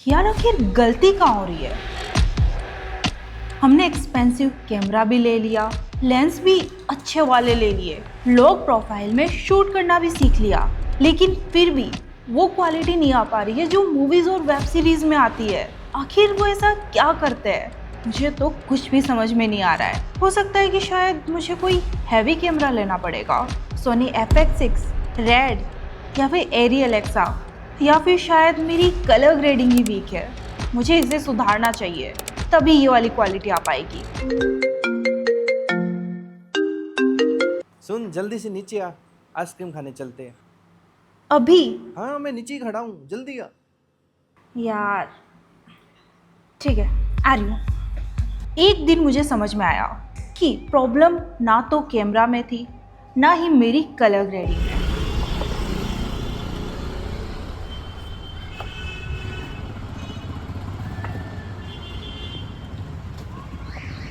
यार आखिर गलती कहाँ हो रही है। हमने एक्सपेंसिव कैमरा भी ले लिया, लेंस भी अच्छे वाले ले लिए, लो प्रोफाइल में शूट करना भी सीख लिया, लेकिन फिर भी वो क्वालिटी नहीं आ पा रही है जो मूवीज और वेब सीरीज में आती है। आखिर वो ऐसा क्या करते हैं, मुझे तो कुछ भी समझ में नहीं आ रहा है। हो सकता है कि शायद मुझे कोई हैवी कैमरा लेना पड़ेगा, सोनी FX6, रेड या फिर एरी एलेक्सा, या फिर शायद मेरी कलर ग्रेडिंग ही वीक है। मुझे इसे सुधारना चाहिए, तभी ये वाली क्वालिटी आ पाएगी। सुन, जल्दी से नीचे आ, आइसक्रीम खाने चलते हैं। अभी? हाँ, मैं नीचे ही खड़ा हूँ, जल्दी आ। यार ठीक है, आ रही हूँ। एक दिन मुझे समझ में आया कि प्रॉब्लम ना तो कैमरा में थी, ना ही मेरी कलर ग्रेडिंग में।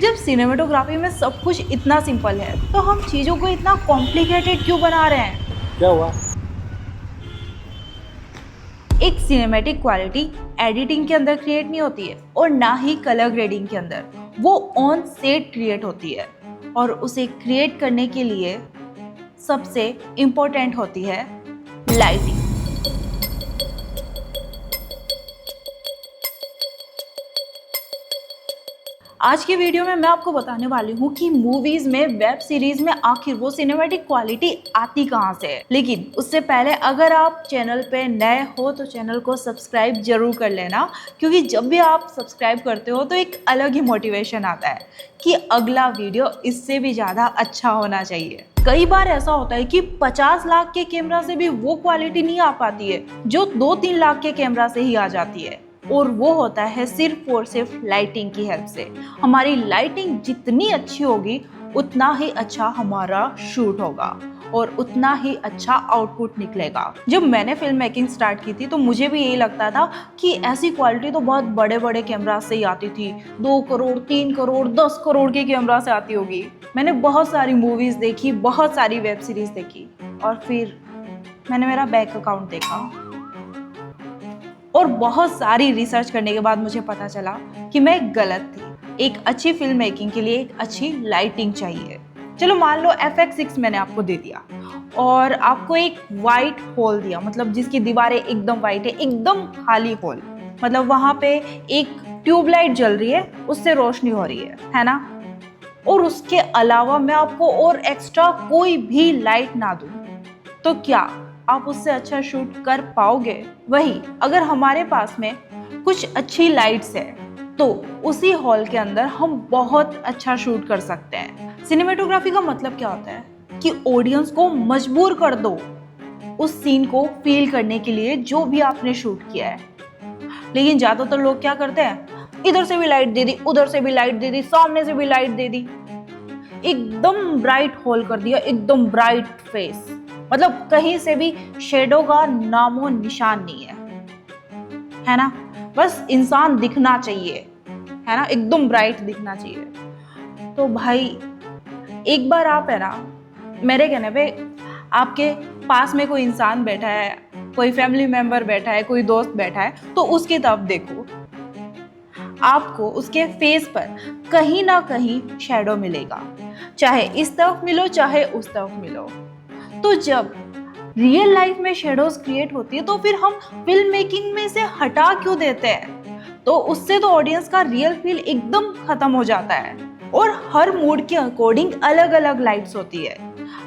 जब सिनेमेटोग्राफी में सब कुछ इतना सिंपल है, तो हम चीज़ों को इतना कॉम्प्लिकेटेड क्यों बना रहे हैं? क्या हुआ? एक सिनेमैटिक क्वालिटी एडिटिंग के अंदर क्रिएट नहीं होती है, और ना ही कलर ग्रेडिंग के अंदर। वो ऑन सेट क्रिएट होती है, और उसे क्रिएट करने के लिए सबसे इम्पोर्टेंट होती है लाइटिंग। आज की वीडियो में मैं आपको बताने वाली हूँ कि मूवीज में, वेब सीरीज में आखिर वो सिनेमैटिक क्वालिटी आती कहाँ से है। लेकिन उससे पहले अगर आप चैनल पे नए हो तो चैनल को सब्सक्राइब जरूर कर लेना, क्योंकि जब भी आप सब्सक्राइब करते हो तो एक अलग ही मोटिवेशन आता है कि अगला वीडियो इससे भी ज़्यादा अच्छा होना चाहिए। कई बार ऐसा होता है कि 50 लाख के कैमरा से भी वो क्वालिटी नहीं आ पाती है जो 2-3 लाख के कैमरा से ही आ जाती है, और वो होता है सिर्फ और सिर्फ लाइटिंग की हेल्प से। हमारी लाइटिंग जितनी अच्छी होगी उतना ही अच्छा हमारा शूट होगा और उतना ही अच्छा आउटपुट निकलेगा। जब मैंने फिल्म मेकिंग स्टार्ट की थी तो मुझे भी यही लगता था कि ऐसी क्वालिटी तो बहुत बड़े बड़े कैमरा से ही आती थी, 2 करोड़ 3 करोड़ 10 करोड़ के कैमरा से आती होगी। मैंने बहुत सारी मूवीज देखी, बहुत सारी वेब सीरीज देखी, और फिर मैंने मेरा बैंक अकाउंट देखा, और बहुत सारी रिसर्च करने के बाद मुझे पता चला कि मैं गलत थी। एक अच्छी फिल्म मेकिंग के लिए एक अच्छी लाइटिंग चाहिए। चलो मान लो FX6 मैंने आपको दे दिया और आपको एक वाइट होल दिया, मतलब जिसकी दीवारें एकदम वाइट है, एकदम खाली होल, मतलब वहां पे एक ट्यूबलाइट जल रही है, उससे रोशनी हो रही है ना? और उसके अलावा मैं आपको और एक्स्ट्रा कोई भी लाइट ना दूं, तो क्या आप उससे अच्छा शूट कर पाओगे? वही अगर हमारे पास में कुछ अच्छी लाइट्स है तो उसी हॉल के अंदर हम बहुत अच्छा शूट कर सकते हैं। सिनेमेटोग्राफी का मतलब क्या होता है कि ऑडियंस को मजबूर कर दो उस सीन को फील करने के लिए जो भी आपने शूट किया है। लेकिन ज्यादातर लोग क्या करते हैं, इधर से भी लाइट दे दी, उधर से भी लाइट दे दी, सामने से भी लाइट दे दी, एकदम ब्राइट होल कर दिया, एकदम ब्राइट फेस, मतलब कहीं से भी शेडो का नामो निशान नहीं है ना? बस इंसान दिखना चाहिए, है ना, एकदम ब्राइट दिखना चाहिए। तो भाई एक बार आप, है ना, मेरे कहने पे आपके पास में कोई इंसान बैठा है, कोई फैमिली मेंबर बैठा है, कोई दोस्त बैठा है, तो उसकी तरफ देखो, आपको उसके फेस पर कहीं ना कहीं शेडो मिलेगा, चाहे इस तरफ मिलो चाहे उस तरफ मिलो। तो जब रियल लाइफ में शेडोज क्रिएट होती है तो फिर हम फिल्म मेकिंग में से हटा क्यों देते हैं? तो उससे तो ऑडियंस का रियल फील एकदम खत्म हो जाता है। और हर मूड के अकॉर्डिंग अलग अलग लाइट्स होती है।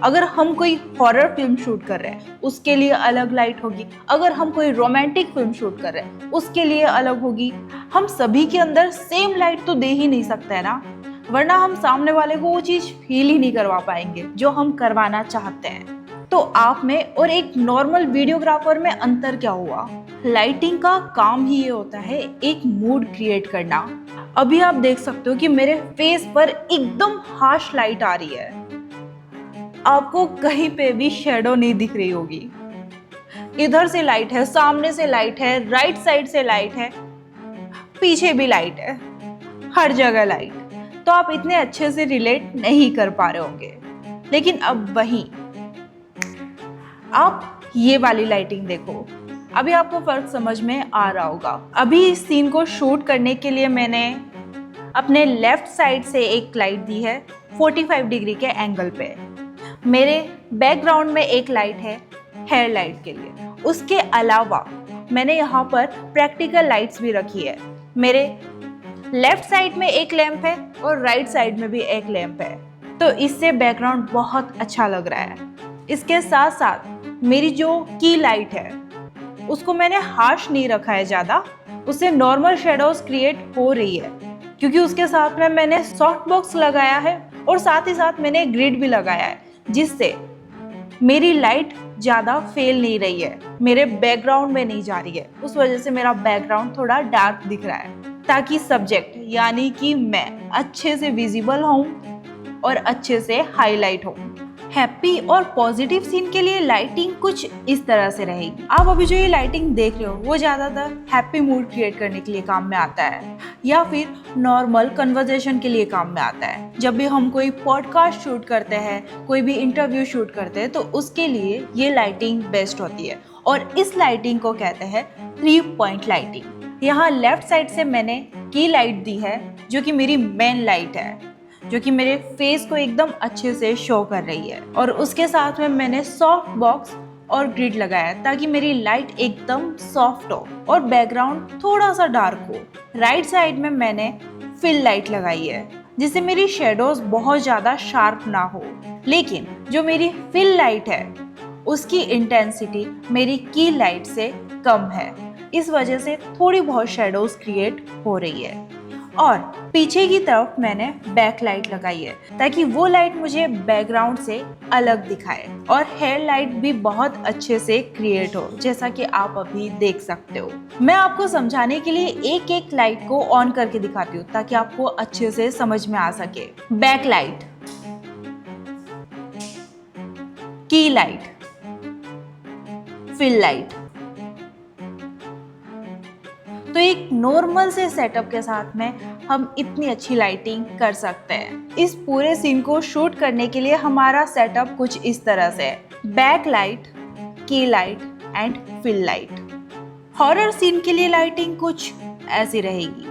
अगर हम कोई हॉरर फिल्म शूट कर रहे हैं उसके लिए अलग लाइट होगी, अगर हम कोई रोमांटिक फिल्म शूट कर रहे हैं उसके लिए अलग होगी। हम सभी के अंदर सेम लाइट तो दे ही नहीं सकते है ना, वरना हम सामने वाले को वो चीज फील ही नहीं करवा पाएंगे जो हम करवाना चाहते हैं। तो आप में और एक नॉर्मल वीडियोग्राफर में अंतर क्या हुआ? लाइटिंग का काम ही ये होता है एक मूड क्रिएट करना। अभी आप देख सकते हो कि मेरे फेस पर एकदम हार्श लाइट आ रही है, आपको कहीं पे भी शेडो नहीं दिख रही होगी। इधर से लाइट है, सामने से लाइट है, राइट साइड से लाइट है, पीछे भी लाइट है, हर जगह लाइट। तो आप इतने अच्छे से रिलेट नहीं कर पा रहे होंगे। लेकिन अब वही आप ये वाली लाइटिंग देखो, अभी आपको फर्क समझ में आ रहा होगा। अभी इस सीन को शूट करने के लिए मैंने अपने लेफ्ट साइड से एक लाइट दी है 45 डिग्री के एंगल पे। मेरे बैकग्राउंड में एक लाइट है हेयर लाइट के लिए। उसके अलावा मैंने यहाँ पर प्रैक्टिकल लाइट्स भी रखी है। मेरे लेफ्ट साइड में एक लैंप है और राइट साइड में भी एक लैंप है, तो इससे बैकग्राउंड बहुत अच्छा लग रहा है। इसके साथ साथ मेरी जो की लाइट है उसको मैंने हार्श नहीं रखा है ज़्यादा, उससे नॉर्मल शेडोज क्रिएट हो रही है, क्योंकि उसके साथ में मैंने सॉफ्ट बॉक्स लगाया है और साथ ही साथ मैंने ग्रिड भी लगाया है, जिससे मेरी लाइट ज़्यादा फेल नहीं रही है, मेरे बैकग्राउंड में नहीं जा रही है। उस वजह से मेरा बैकग्राउंड थोड़ा डार्क दिख रहा है, ताकि सब्जेक्ट यानी कि मैं अच्छे से विजिबल हूँ और अच्छे से हाईलाइट हूँ। हैप्पी और पॉजिटिव सीन के लिए लाइटिंग कुछ इस तरह से रहेगी। आप अभी जो ये लाइटिंग देख रहे हो वो ज़्यादातर हैप्पी मूड क्रिएट करने के लिए काम में आता है, या फिर नॉर्मल कन्वर्सेशन के लिए काम में आता है। जब भी हम कोई पॉडकास्ट शूट करते हैं, कोई भी इंटरव्यू शूट करते हैं, तो उसके लिए ये लाइटिंग बेस्ट होती है, और इस लाइटिंग को कहते हैं 3 पॉइंट लाइटिंग। यहाँ लेफ्ट साइड से मैंने की लाइट दी है, जो कि मेरी मेन लाइट है, जो कि मेरे फेस को एकदम अच्छे से शो कर रही है, और उसके साथ में मैंने सॉफ्ट बॉक्स और ग्रिड लगाया ताकि मेरी लाइट एकदम सॉफ्ट हो और बैकग्राउंड थोड़ा सा डार्क हो। राइट साइड में मैंने फिल लाइट लगाई है, जिससे मेरी शेडोज बहुत ज़्यादा शार्प ना हो, लेकिन जो मेरी फिल लाइट है उसकी इंटेंसिटी मेरी की लाइट से कम है, इस वजह से थोड़ी बहुत शेडोज क्रिएट हो रही है। और पीछे की तरफ मैंने बैक लाइट लगाई है ताकि वो लाइट मुझे बैकग्राउंड से अलग दिखाए, और हेयर लाइट भी बहुत अच्छे से क्रिएट हो, जैसा कि आप अभी देख सकते हो। मैं आपको समझाने के लिए एक एक लाइट को ऑन करके दिखाती हूँ ताकि आपको अच्छे से समझ में आ सके। Back light, key light, fill light. तो एक नॉर्मल से सेटअप के साथ में हम इतनी अच्छी लाइटिंग कर सकते हैं। इस पूरे सीन को शूट करने के लिए हमारा सेटअप कुछ इस तरह से है: back light, key light and fill light. Horror scene के लिए लाइटिंग कुछ ऐसी रहेगी।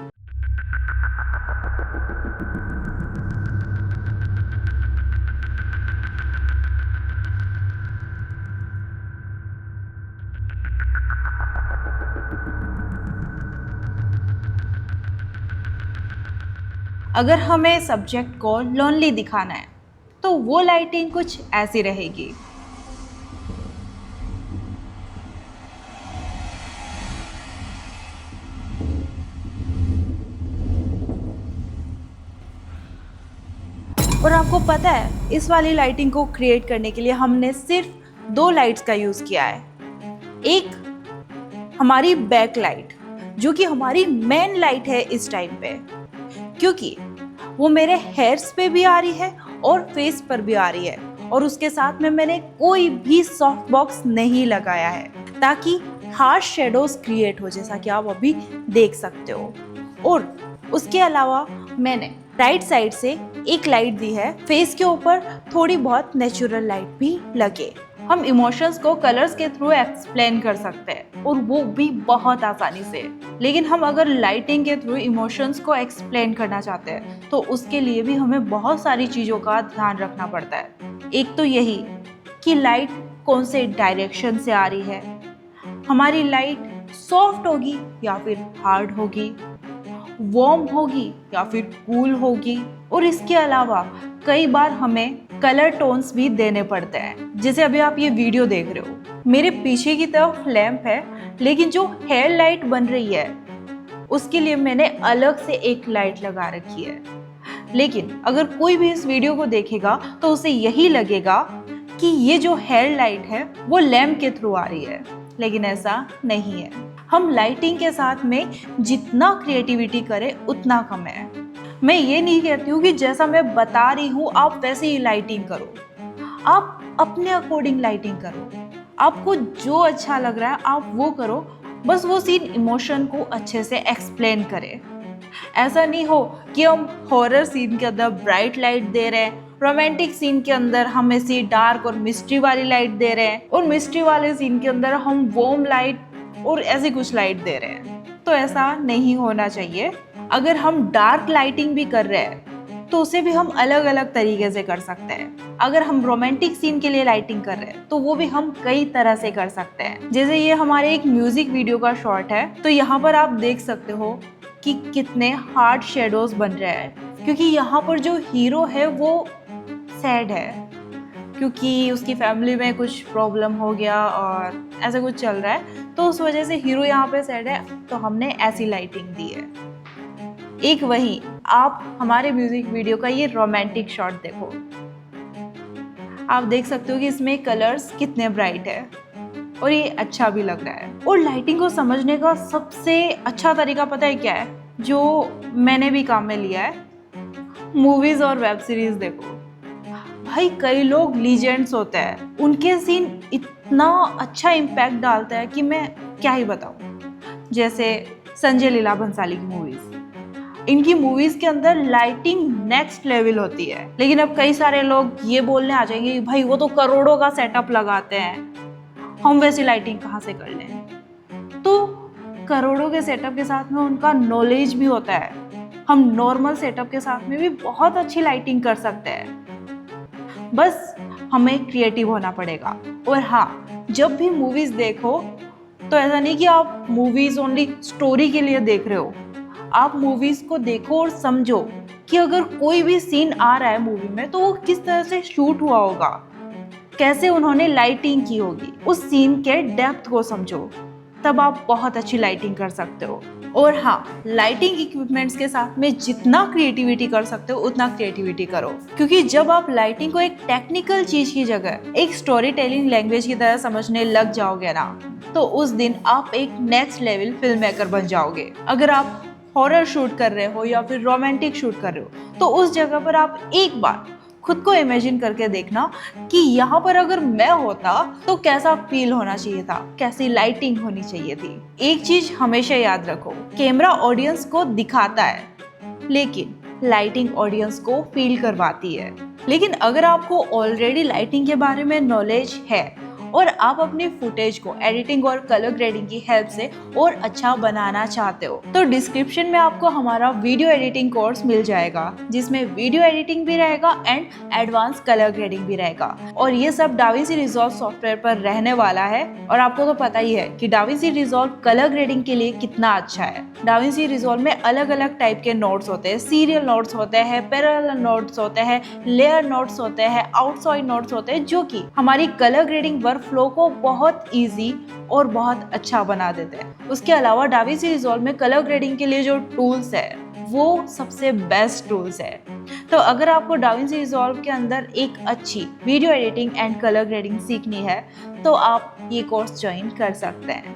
अगर हमें सब्जेक्ट को लोनली दिखाना है तो वो लाइटिंग कुछ ऐसी रहेगी। और आपको पता है, इस वाली लाइटिंग को क्रिएट करने के लिए हमने सिर्फ 2 लाइट्स का यूज़ किया है। एक हमारी बैक लाइट, जो कि हमारी मेन लाइट है इस टाइम पे, क्योंकि वो मेरे हेयर्स पे भी आ रही है और फेस पर भी आ रही है, और उसके साथ में मैंने कोई भी सॉफ्ट बॉक्स नहीं लगाया है ताकि हार्श शेडोज क्रिएट हो, जैसा कि आप अभी देख सकते हो। और उसके अलावा मैंने राइट साइड से एक लाइट दी है, फेस के ऊपर थोड़ी बहुत नेचुरल लाइट भी लगे। हम इमोशंस को कलर्स के थ्रू एक्सप्लेन कर सकते हैं, और वो भी बहुत आसानी से। लेकिन हम अगर लाइटिंग के थ्रू इमोशंस को एक्सप्लेन करना चाहते हैं तो उसके लिए भी हमें बहुत सारी चीज़ों का ध्यान रखना पड़ता है। एक तो यही कि लाइट कौन से डायरेक्शन से आ रही है, हमारी लाइट सॉफ्ट होगी या फिर हार्ड होगी, वार्म होगी या फिर कूल होगी। और इसके अलावा कई बार हमें कलर टोन्स भी देने पड़ते हैं। जैसे अभी आप ये वीडियो देख रहे हो, मेरे पीछे की तरफ लैंप है, लेकिन जो हेयर लाइट बन रही है उसके लिए मैंने अलग से एक लाइट लगा रखी है। लेकिन अगर कोई भी इस वीडियो को देखेगा तो उसे यही लगेगा कि ये जो हेयर लाइट है वो लैंप के थ्रू आ रही है, लेकिन ऐसा नहीं है। हम लाइटिंग के साथ में जितना क्रिएटिविटी करें उतना कम है। मैं ये नहीं कहती हूँ कि जैसा मैं बता रही हूँ आप वैसे ही लाइटिंग करो, आप अपने अकॉर्डिंग लाइटिंग करो, आपको जो अच्छा लग रहा है आप वो करो, बस वो सीन इमोशन को अच्छे से एक्सप्लेन करे। ऐसा नहीं हो कि हम हॉरर सीन के अंदर ब्राइट लाइट दे रहे हैं, रोमांटिक सीन के अंदर हम ऐसी डार्क और मिस्ट्री वाली लाइट दे रहे हैं, और मिस्ट्री वाले सीन के अंदर हम वार्म लाइट और ऐसे कुछ लाइट दे रहे हैं, तो ऐसा नहीं होना चाहिए। अगर हम डार्क लाइटिंग भी कर रहे हैं तो उसे भी हम अलग अलग तरीके से कर सकते हैं। अगर हम रोमांटिक सीन के लिए लाइटिंग कर रहे हैं तो वो भी हम कई तरह से कर सकते हैं। जैसे ये हमारे एक म्यूजिक वीडियो का शॉट है, तो यहाँ पर आप देख सकते हो कि कितने हार्ड शेडोज बन रहे हैं, क्योंकि यहाँ पर जो हीरो है वो सैड है, क्योंकि उसकी फैमिली में कुछ प्रॉब्लम हो गया और ऐसा कुछ चल रहा है, तो उस वजह से हीरो यहाँ पे सैड है, तो हमने ऐसी लाइटिंग दी है। एक वही आप हमारे म्यूजिक वीडियो का ये रोमांटिक शॉट देखो, आप देख सकते हो कि इसमें कलर्स कितने ब्राइट है और ये अच्छा भी लग रहा है। और लाइटिंग को समझने का सबसे अच्छा तरीका पता है क्या है, जो मैंने भी काम में लिया है? मूवीज और वेब सीरीज देखो भाई, कई लोग लीजेंड्स होते हैं, उनके सीन इतना अच्छा इम्पैक्ट डालता है कि मैं क्या ही बताऊं। जैसे संजय लीला भंसाली की मूवीज, इनकी मूवीज के अंदर लाइटिंग नेक्स्ट लेवल होती है। लेकिन अब कई सारे लोग ये बोलने आ जाएंगे कि भाई वो तो करोड़ों का सेटअप लगाते हैं, हम वैसी लाइटिंग कहाँ से कर लें। तो करोड़ों के सेटअप के साथ में उनका नॉलेज भी होता है, हम नॉर्मल सेटअप के साथ में भी बहुत अच्छी लाइटिंग कर सकते हैं, बस हमें क्रिएटिव होना पड़ेगा। और हाँ, जब भी मूवीज देखो तो ऐसा नहीं कि आप मूवीज ओनली स्टोरी के लिए देख रहे हो, आप मूवीज को देखो और समझो कि अगर कोई भी सीन आ रहा है मूवी में तो वो किस तरह से शूट हुआ होगा, कैसे उन्होंने लाइटिंग की होगी, उस सीन के डेप्थ को समझो, तब आप बहुत अच्छी लाइटिंग कर सकते हो। और हाँ, लाइटिंग इक्विपमेंट्स के साथ में जितना क्रिएटिविटी कर सकते हो उतना क्रिएटिविटी करो, क्योंकि जब आप लाइटिंग को एक टेक्निकल चीज की जगह एक स्टोरी टेलिंग लैंग्वेज की तरह समझने लग जाओगे ना, तो उस दिन आप एक नेक्स्ट लेवल फिल्म मेकर बन जाओगे। अगर आप हॉरर शूट कर रहे हो या फिर रोमांटिक शूट कर रहे हो, तो उस जगह पर आप एक बार खुद को इमेजिन करके देखना कि यहाँ पर अगर मैं होता तो कैसा फील होना चाहिए था, कैसी लाइटिंग होनी चाहिए थी। एक चीज हमेशा याद रखो, कैमरा ऑडियंस को दिखाता है लेकिन लाइटिंग ऑडियंस को फील करवाती है। लेकिन अगर आपको ऑलरेडी लाइटिंग के बारे में नॉलेज है और आप अपनी फुटेज को एडिटिंग और कलर ग्रेडिंग की हेल्प से और अच्छा बनाना चाहते हो, तो डिस्क्रिप्शन में आपको हमारा वीडियो एडिटिंग कोर्स मिल जाएगा, जिसमें वीडियो एडिटिंग भी रहेगा एंड एडवांस कलर ग्रेडिंग भी रहेगा। और ये सब डाविंसी रिजॉल्व सॉफ्टवेयर पर रहने वाला है। और आपको तो पता ही है कि डाविंसी रिजॉल्व कलर ग्रेडिंग के लिए कितना अच्छा है। डाविंसी रिजॉल्व में अलग अलग टाइप के नोट्स होते हैं, सीरियल नोट्स होते हैं, पैरेलल नोट्स होते हैं, लेयर नोट्स होते हैं, आउटसाइड नोट्स होते हैं, जो कि हमारी कलर ग्रेडिंग फ्लो को बहुत इजी और बहुत अच्छा बना देते हैं। उसके अलावा डाविंसी रिजॉल्व में कलर ग्रेडिंग के लिए जो टूल्स है वो सबसे बेस्ट टूल्स है। तो अगर आपको डाविंसी रिजॉल्व के अंदर एक अच्छी video editing and colour grading सीखनी है तो आप ये कोर्स ज्वाइन कर सकते हैं।